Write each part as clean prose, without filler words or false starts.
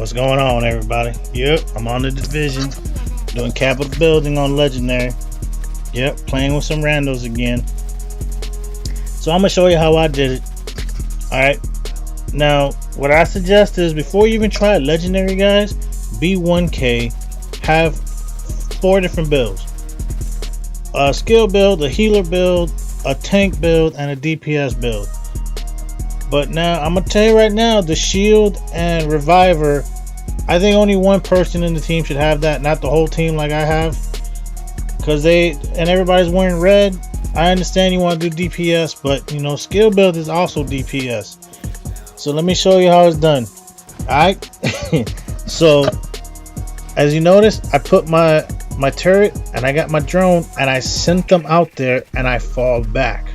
What's going on, everybody? Yep, I'm on the division, doing capital building on legendary. Yep, playing with some randos again. So I'm gonna show you how I did it. Alright, now what I suggest is before you even try legendary, guys, B1K, have 4 different builds: a skill build, a healer build, a tank build, and a DPS build. But now I'm gonna tell you right now, the shield and reviver, I think only one person in the team should have that, not the whole team like I have, because everybody's wearing red. I understand you want to do DPS, but you know, skill build is also DPS. So let me show you how it's done. Alright. So as you notice, I put my turret and I got my drone and I sent them out there and I fall back.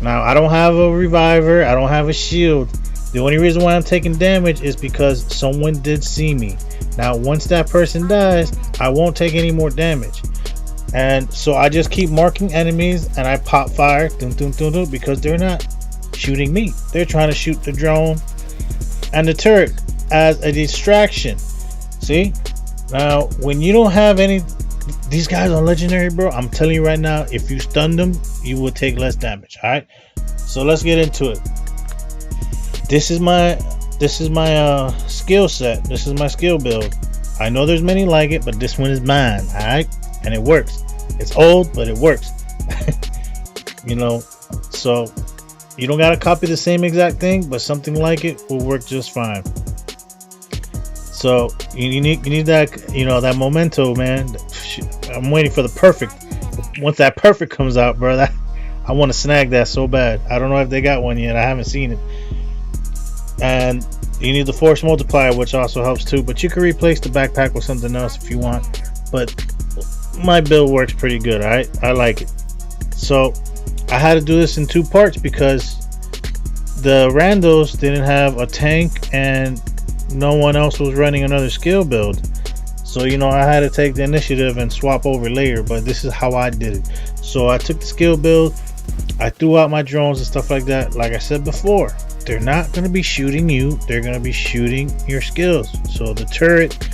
Now I don't have a reviver, I don't have a shield. The only reason why I'm taking damage is because someone did see me. Now once that person dies, I won't take any more damage. And so I just keep marking enemies and I pop fire because they're not shooting me. They're trying to shoot the drone and the turret as a distraction. See? Now when you don't have any, these guys on legendary, bro, I'm telling you right now, if you stun them, you will take less damage. All right, so let's get into it. This is my skill set. This is my skill build. I know there's many like it, but this one is mine. All right, and it works. It's old, but it works. You know, so you don't gotta copy the same exact thing, but something like it will work just fine. So you need that, you know, that memento, man. I'm waiting for the perfect. Once that perfect comes out, bro, I want to snag that so bad. I don't know if they got one yet. I haven't seen it. And you need the force multiplier, which also helps too. But you can replace the backpack with something else if you want. But my build works pretty good. All right, I like it. So I had to do this in 2 parts because the randos didn't have a tank and no one else was running another skill build. So you know, I had to take the initiative and swap over layer, but this is how I did it. So I took the skill build, I threw out my drones and stuff like that. Like I said before, they're not going to be shooting you, they're going to be shooting your skills. So the turret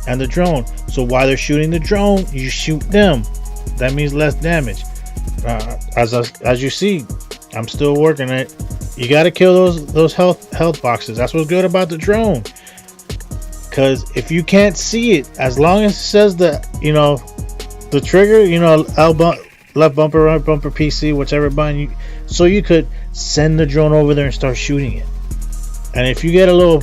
and the drone. So while they're shooting the drone, you shoot them. That means less damage. As you see, I'm still working it. You got to kill those health boxes. That's what's good about the drone. Because if you can't see it, as long as it says that, you know, the trigger, you know, left bumper, right bumper, PC, whichever button, so you could send the drone over there and start shooting it. And if you get a little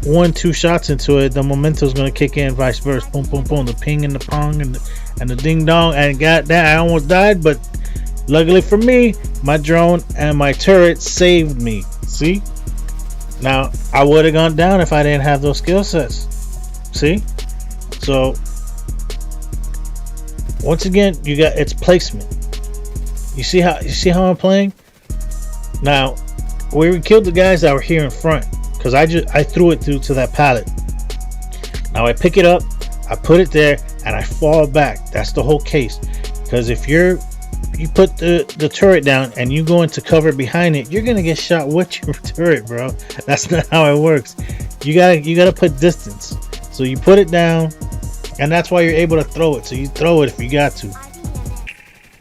1-2 shots into it, the momentum is going to kick in, vice versa. Boom, boom, boom. The ping and the pong and the ding dong. And got that, I almost died, but luckily for me, my drone and my turret saved me. See? Now I would have gone down if I didn't have those skill sets. See? So once again, you got its placement. You see how I'm playing? Now we killed the guys that were here in front because I threw it through to that pallet. Now I pick it up, I put it there, and I fall back. That's the whole case. Because if you put the turret down and you go into cover behind it, you're gonna get shot with your turret, bro. That's not how it works. You gotta put distance. So you put it down, and that's why you're able to throw it. So you throw it if you got to.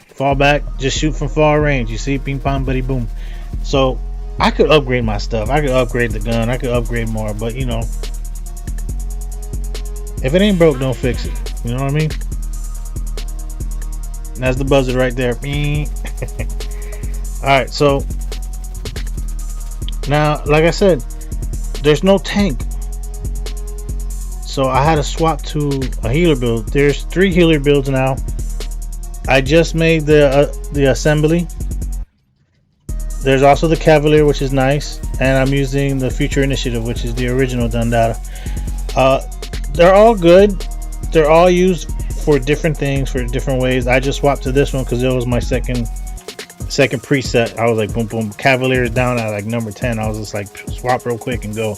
Fall back, just shoot from far range. You see, ping pong, buddy, boom. So I could upgrade my stuff. I could upgrade the gun. I could upgrade more, but you know, if it ain't broke, don't fix it. You know what I mean? And that's the buzzer right there. Alright, so now, like I said, there's no tank. So I had to swap to a healer build. There's 3 healer builds now. I just made the assembly. There's also the Cavalier, which is nice. And I'm using the Future Initiative, which is the original Dundada. They're all good. They're all used for different things, for different ways. I just swapped to this one because it was my second preset. I was like, boom, boom. Cavalier is down at like number 10. I was just like, swap real quick and go.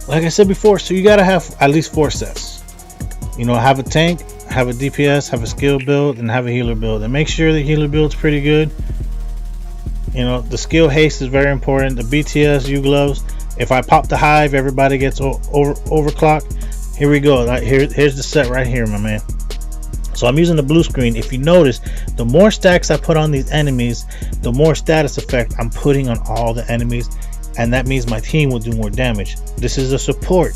Like I said before, so you gotta have at least 4 sets. You know, have a tank, have a DPS, have a skill build, and have a healer build. And make sure the healer build's pretty good. You know, the skill haste is very important. The BTS U gloves, If I pop the hive, everybody gets overclocked. Here we go. Here's the set right here, my man. So I'm using the blue screen. If you notice, the more stacks I put on these enemies, the more status effect I'm putting on all the enemies, and that means my team will do more damage. This is a support.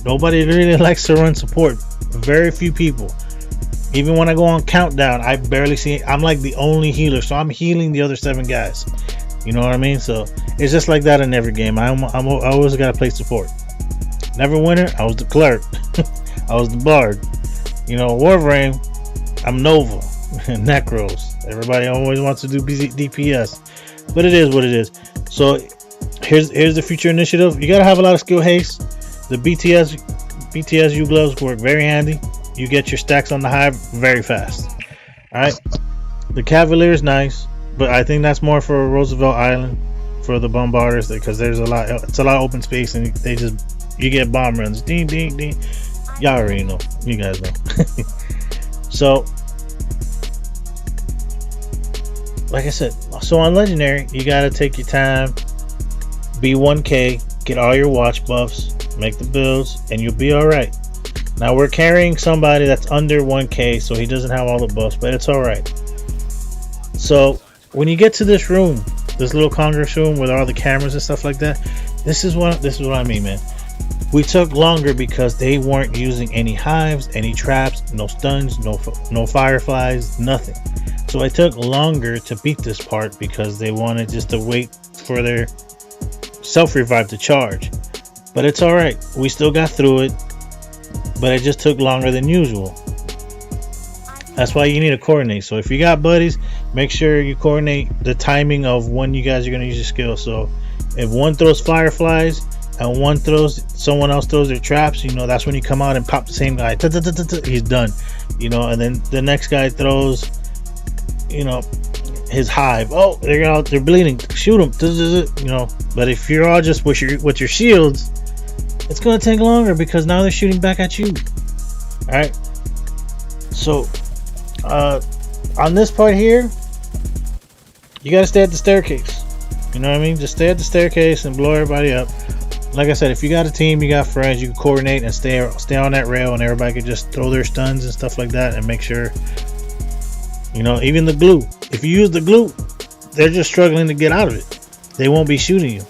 Nobody really likes to run support. Very few people. Even when I go on countdown, I barely see. I'm like the only healer, so I'm healing the other 7 guys. You know what I mean? So it's just like that in every game. I always gotta play support. Never winner, I was the clerk. I was the bard. You know, Warframe, I'm Nova. Necros. Everybody always wants to do DPS, but it is what it is. So here's the future initiative. You gotta have a lot of skill haste. The BTS U gloves work very handy. You get your stacks on the hive very fast. All right. The Cavalier is nice, but I think that's more for Roosevelt Island for the bombarders, because there's a lot. It's a lot of open space, and you get bomb runs. Ding ding ding. Y'all already know. You guys know. So, like I said, so on Legendary, you gotta take your time. Be 1K, get all your watch buffs, make the builds, and you'll be all right. Now we're carrying somebody that's under 1K, so he doesn't have all the buffs, but it's all right. So when you get to this room, this little Congress room with all the cameras and stuff like that, this is what I mean, man. We took longer because they weren't using any hives, any traps, no stuns, no fireflies, nothing. So it took longer to beat this part because they wanted just to wait for their self-revive to charge. But it's all right. We still got through it, but it just took longer than usual. That's why you need to coordinate. So if you got buddies, make sure you coordinate the timing of when you guys are going to use your skill. So if one throws fireflies and someone else throws their traps, you know, that's when you come out and pop the same guy. He's done. You know, and then the next guy throws, you know, his hive. Oh, they're bleeding. Shoot them. You know, but if you're all just with your shields, it's gonna take longer because now they're shooting back at you. All right. So, on this part here, you gotta stay at the staircase. You know what I mean? Just stay at the staircase and blow everybody up. Like I said, if you got a team, you got friends, you can coordinate and stay on that rail, and everybody can just throw their stuns and stuff like that, and make sure. You know, even the glue. If you use the glue, they're just struggling to get out of it. They won't be shooting you.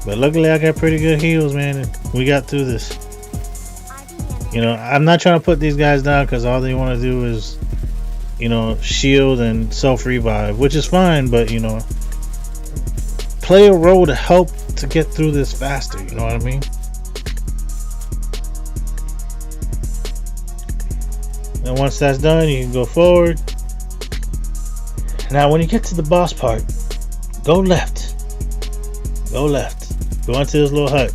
But luckily I got pretty good heals, man, and we got through this. You know, I'm not trying to put these guys down because all they want to do is, you know, shield and self-revive, which is fine, but, you know, play a role to help to get through this faster, you know what I mean? And once that's done, you can go forward. Now when you get to the boss part, go left. Go left. Go into this little hut.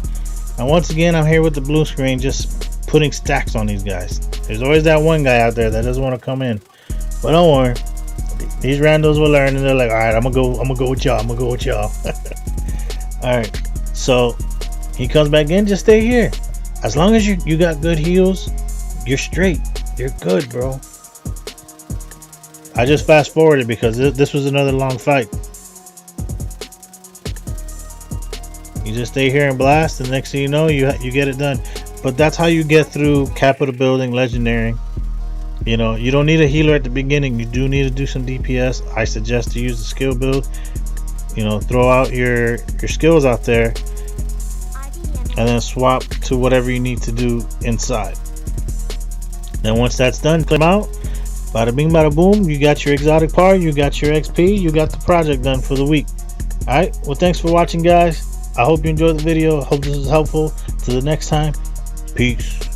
And once again, I'm here with the blue screen, just putting stacks on these guys. There's always that one guy out there that doesn't want to come in. But don't worry. These randos will learn, and they're like, alright, I'm gonna go with y'all. Alright. So he comes back in, just stay here. As long as you got good heals, you're straight. You're good, bro. I just fast forwarded because this was another long fight. You just stay here and blast, and next thing you know, you get it done. But that's how you get through Capitol Building Legendary. You know, you don't need a healer at the beginning. You do need to do some DPS. I suggest to use the skill build. You know, throw out your skills out there, and then swap to whatever you need to do inside. Then once that's done, click out. Bada bing, bada boom. You got your exotic part. You got your XP. You got the project done for the week. All right. Well, thanks for watching, guys. I hope you enjoyed the video. I hope this was helpful. Till the next time. Peace.